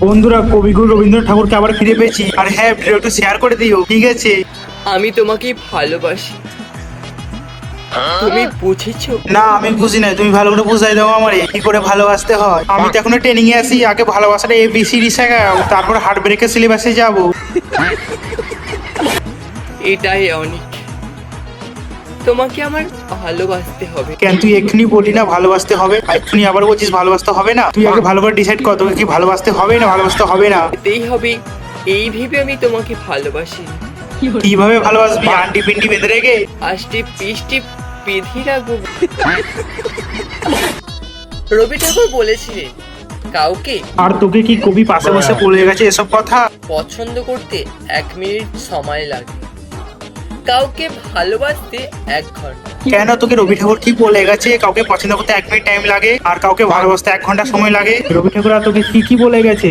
বন্ধুরা, কবিগুরু রবীন্দ্রনাথ ঠাকুরকে আবার ফিরে পেয়েছি। আর হ্যাঁ, ভিডিও একটু শেয়ার করে দিও, ঠিক আছে? আমি তোমাকে ভালোবাসি, তুমি বুঝেছো? না, আমি বুঝি না, তুমি ভালো করে বুঝাই দাও আমারে কি করে ভালোবাসতে হয়। আমি তো এখনো ট্রেনিং এ আছি, আগে ভালোবাসাটা ABCD শেখাও, তারপর হার্ট ব্রেকের সিলেবাসে যাবো। এটাই অনেক, তোমাকে আমার ভালোবাসতে হবে। কেন তুই এক্ষুনি বলি না ভালোবাসতে হবে, এক্ষুনি আবার বলছিস ভালোবাসতে হবে না? তুই আগে ভালো করে ডিসাইড কর, তোকে কি ভালোবাসতে হবে না ভালোবাসতে হবে না? এতেই হবে, এই ভেবে আমি তোমাকে ভালোবাসি। কিভাবে ভালোবাসবি? আন্টি পিন্টি বেঁধে রেখে? আষ্টি পিষ্টি বেঁধে রাখবো। রবি ঠাকুর বলেছিলেন, কাউকে আর তোকে কি কবি পাশে বসে বলে গেছে এসব কথা? পছন্দ করতে 1 মিনিট সময় লাগে, কাউকে ভালোবাসতে 1 ঘন্টা। কেন, তোকে রবি ঠাকুর কি বলে গেছে কাউকে পছন্দ করতে 1 মিনিট টাইম লাগে আর কাউকে ভালোবাসতে 1 ঘন্টা সময় লাগে? রবি ঠাকুর আর তোকে কি কি বলে গেছে?